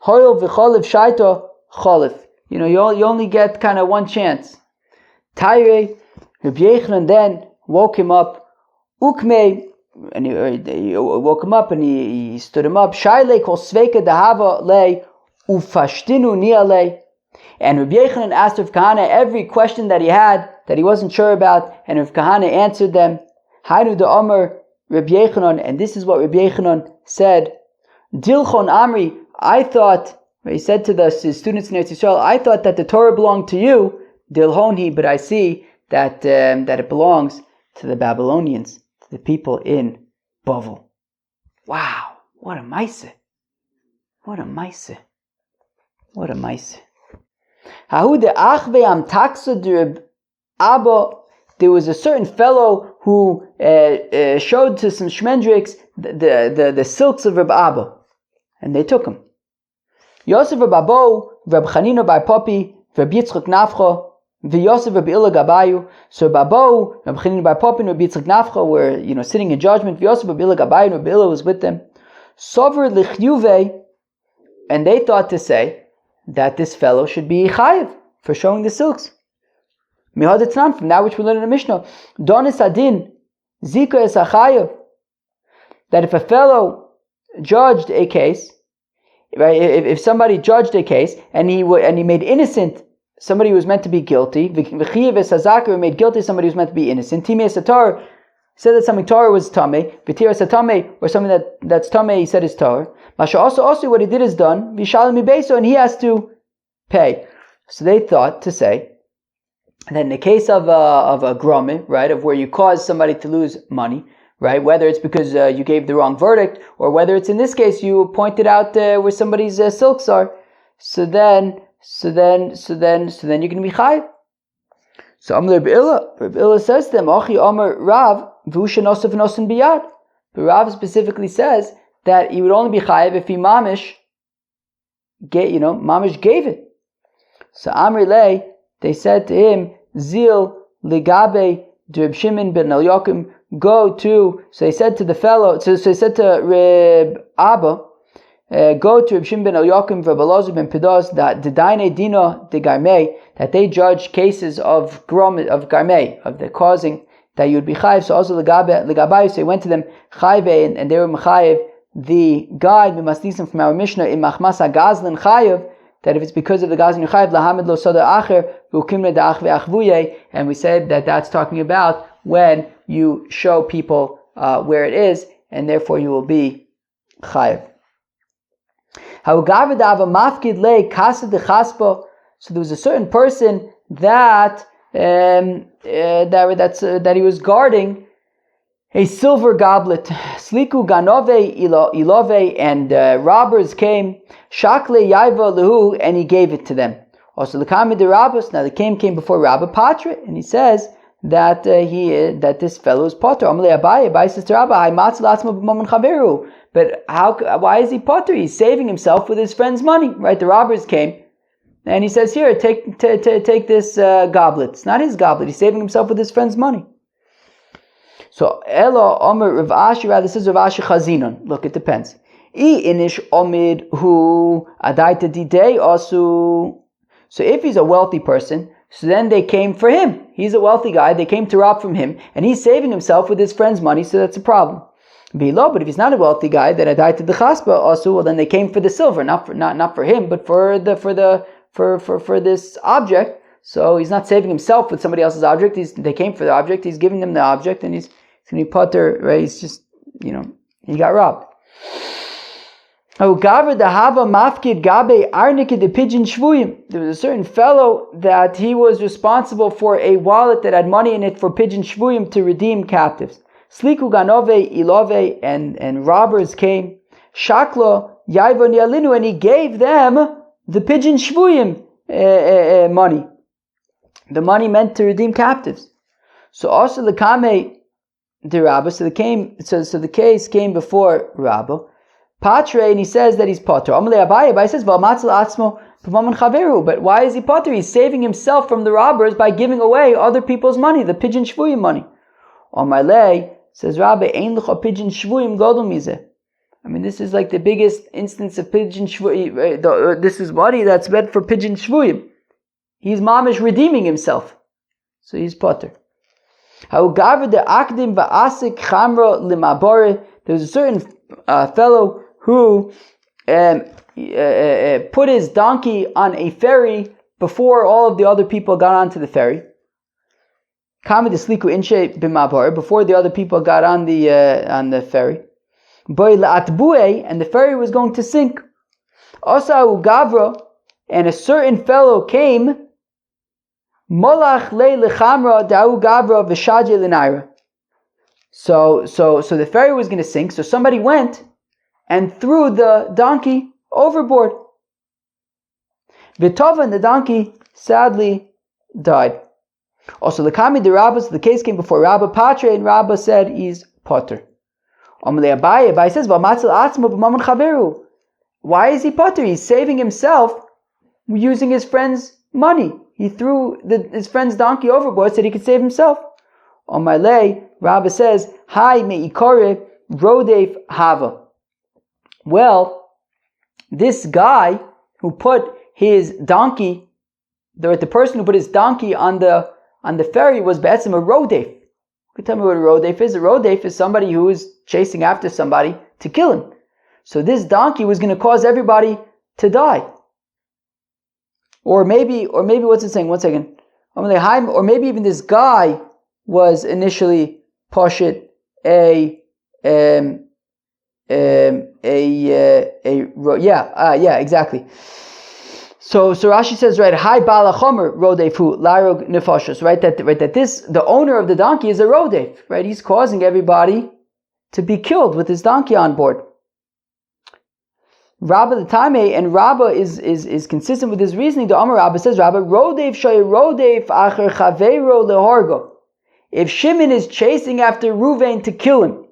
Hoyel v'choliv shaito cholif. You only get kind of one chance. Tayre, Rabbi Yechanan then woke him up. Ukme, and he woke him up and he stood him up. Shaile kol sveika dahava le ufashtinu niale. And Rabbi Yechanan asked Rav Kahana every question that he had that he wasn't sure about, and Rav Kahana answered them. Hainu de Omer Rabbi Yechanan, and this is what Rabbi Yechanan said. Dilchon Amri, I thought, he said to his students in Eretz Yisrael, I thought that the Torah belonged to you, Dilhonhi, but I see that it belongs to the Babylonians, to the people in Bavel. Wow, what a maise. What a maise. What a maise. Hahu de achve am taxa de Abba. There was a certain fellow who showed to some shmendriks the silks of Reb Abba, and they took him. Yosef Reb Abo, Reb Chanina bar Popi, Reb Yitzchak Nafcha, v'Yosef Reb Ila Gabayu. So Reb Abo, Reb Chanina bar Popi, and Reb Yitzchak Nafcha were sitting in judgment. V'Yosef Reb Ila Gabayu, and Reb Ila was with them. Sover lichyuve, and they thought to say that this fellow should be chayiv for showing the silks. Mihadetnan, from that which we learn in the Mishnah, Donis Adin, Zika es achayev, that if a fellow judged a case, right, if somebody judged a case and he made innocent somebody who was meant to be guilty, v'chiyev es hazakar, made guilty somebody who was meant to be innocent, Timei satar, said that something Torah was tamei, v'tira satame, or something that's tamei, he said is Torah. Masha also what he did is done, v'shalim mibeso, and he has to pay. So they thought to say that in the case of a gromit, right, of where you cause somebody to lose money, right, whether it's because you gave the wrong verdict, or whether it's in this case you pointed out where somebody's silks are, so then you're going to be chayiv. So Amr Rabbi Ila says to them, Ochi Amr Rav v'usha nosef nosen biyad. But Rav specifically says that he would only be chayiv if he mamish gave it. So Amri Lei, they said to him, Zil ligabe Reb Shimon ben Elyokim, go to. So they said to the fellow. So they said to Reb Abba, go to Reb Shimon ben Elyokim Reb Elazar ben Pedos that the daine dino de garmei, that they judge cases of garmei, of the causing that you would be chayiv. So also ligabayu, so they went to them chayiv, and they were mechayiv the guide mimasnisim from our Mishnah in machmas hagazlin chayiv, that if it's because of the gazin chayiv lahamid lo soda acher v'ukimne da'ach ve'achvuye, and we said that that's talking about when you show people where it is, and therefore you will be chayiv. So there was a certain person that he was guarding a silver goblet. Sliku ganove ilove, and robbers came. Shakle yaiva lehu, and he gave it to them. Also the kami de rabbos. Now the came before Rabba Patra, and he says that that this fellow is potter. Amalei Abaye says to Rabba, "I matz latzma b'mamon chaveru." But why is he potter? He's saving himself with his friend's money, right? The robbers came, and he says, "Here, take this goblet." It's not his goblet. He's saving himself with his friend's money. So Elo Omer Rav Ashi, rather says Rav Ashi Chazinon. Look, it depends. I inish omid hu adaita didei asu. So if he's a wealthy person, so then they came for him. He's a wealthy guy. They came to rob from him, and he's saving himself with his friend's money. So that's a problem. Below, but if he's not a wealthy guy, then adaita the chaspa asu. Well, then they came for the silver, not for him, but for this object. So he's not saving himself with somebody else's object. They came for the object. He's giving them the object, and he's going to be potter, right? He's just, he got robbed. There was a certain fellow that he was responsible for a wallet that had money in it for pigeon shvuyim to redeem captives. Sliku ganove ilove, and robbers came. Shaklo yaivo nialinu, and he gave them the pigeon shvuyim money. The money meant to redeem captives. So also the kame de Rabba, so the case came before Rabba. Patre, and he says that he's potter. Amalei Abaye says, but why is he potter? He's saving himself from the robbers by giving away other people's money, the pigeon shvuyim money. Amalei says, Rabbi, ein lecha pigeon shvuyim gadol mizeh. I mean, this is like the biggest instance of pigeon shvuyim. This is money that's meant for pigeon shvuyim. He's mamish redeeming himself. So he's potter. There's a certain fellow who put his donkey on a ferry before all of the other people got onto the ferry. Before the other people got on the ferry. And the ferry was going to sink. And a certain fellow came. So the ferry was going to sink, so somebody went and threw the donkey overboard. Vitova, and the donkey sadly died. Also, the Kami de Rabbah, so the case came before Rabbah Patre, and Rabbah said he's potter. Abaye says, why is he potter? He's saving himself using his friend's money. He threw his friend's donkey overboard so that he could save himself. On my lay, Rabbah says, Hi me'ikore rodef hava. Well, this guy who put his donkey, the person who put his donkey on the ferry was be'etzim a rodef. You can tell me what a rodef is? A rodef is somebody who is chasing after somebody to kill him. So this donkey was going to cause everybody to die. Or maybe what's it saying? 1 second. Or maybe even this guy was initially pashit exactly. So Rashi says, right, Hi balachomer rodefu larog nefashos, right, that this, the owner of the donkey is a rodef, right? He's causing everybody to be killed with his donkey on board. Rabbah the Tameh, and Rabbah is consistent with his reasoning. The Amar Rabbah says, Rabbah, Rodef shay Rodef acher chaveiro lehorgo. If Shimon is chasing after Ruvain to kill him,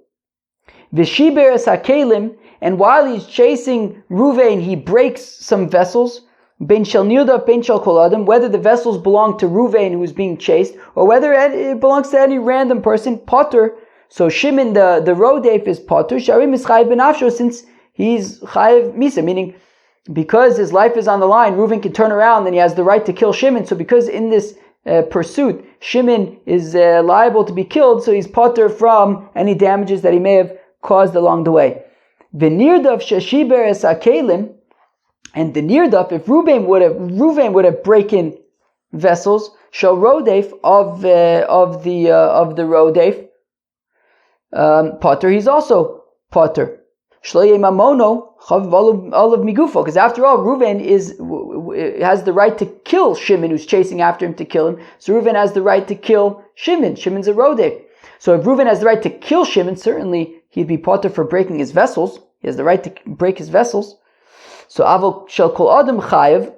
Vishiber sakelim, and while he's chasing Ruvain, he breaks some vessels, Ben shel nirdav, ben shel kol adam, whether the vessels belong to Ruvain who is being chased, or whether it belongs to any random person, potter. So Shimon, the Rodef, is potter. Sharim is chayiv benafsho, since he's chayiv misa, meaning because his life is on the line, Reuven can turn around and he has the right to kill Shimon. So because in this pursuit, Shimon is liable to be killed, so he's potter from any damages that he may have caused along the way. V'nirdav sheshiber es hakelim, and the nirdaf, if Reuven would have breaking vessels, shall rodef of the rodef potter, he's also potter. Shloye mamono chav olav migufo, because after all, Reuven has the right to kill Shimon, who's chasing after him to kill him. So Reuven has the right to kill Shimon. Shimon's a rodef. So if Reuven has the right to kill Shimon, certainly he'd be potter for breaking his vessels. He has the right to break his vessels. So avol shel kol adam chayiv,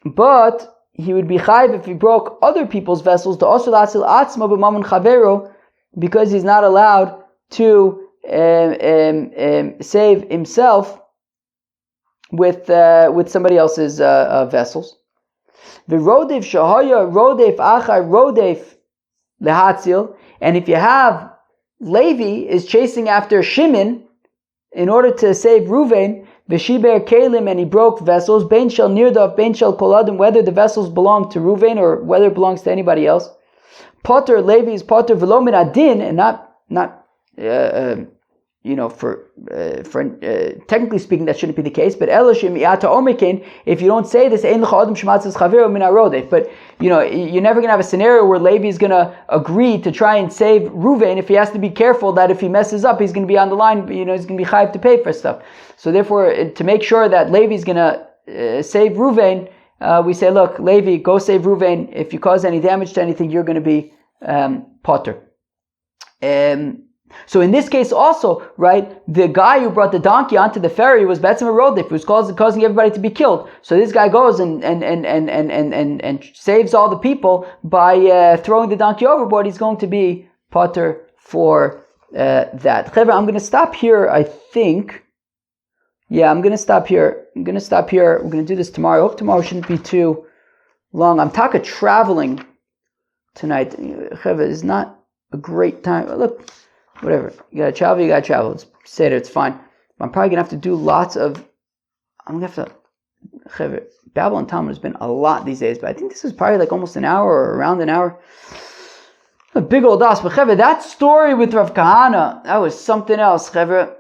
but he would be chayiv if he broke other people's vessels. The osur latzil atzma b'mammon chavero, because he's not allowed to save himself with somebody else's vessels. The rodef shahaya rodef achar rodef lehatzil, and if you have Levi is chasing after Shimon in order to save Ruvain, v'shiber kelim, and he broke vessels, bein shel nirdav, bein shel kol adam, whether the vessels belong to Ruvain or whether it belongs to anybody else. Potter, Levi is potter v'lo min adin, and not for technically speaking, that shouldn't be the case. But eloshim yata omerkein, if you don't say this, ein l'cha adam shematzes chavero min harodef. But you're never going to have a scenario where Levi is going to agree to try and save Ruvain if he has to be careful that if he messes up, he's going to be on the line. He's going to be chayiv to pay for stuff. So therefore, to make sure that Levi is going to save Ruvain, we say, look, Levi, go save Ruvain. If you cause any damage to anything, you're going to be potter. So in this case also, right, the guy who brought the donkey onto the ferry was Betzim Rodif, who was causing everybody to be killed. So this guy goes and saves all the people by throwing the donkey overboard. He's going to be potter for that. Chevra, I'm going to stop here, I think. Yeah, I'm going to stop here. We're going to do this tomorrow. I hope tomorrow shouldn't be too long. I'm taka traveling tonight. Chevra, is not a great time. Look, whatever. You got to travel. Let's say it, it's fine. I'm probably going to have to do lots of... I'm going to have to... Chevra, Babylon Talmud has been a lot these days, but I think this is probably like almost an hour or around an hour. A big old das. But Chevra, that story with Rav Kahana, that was something else, Chevra.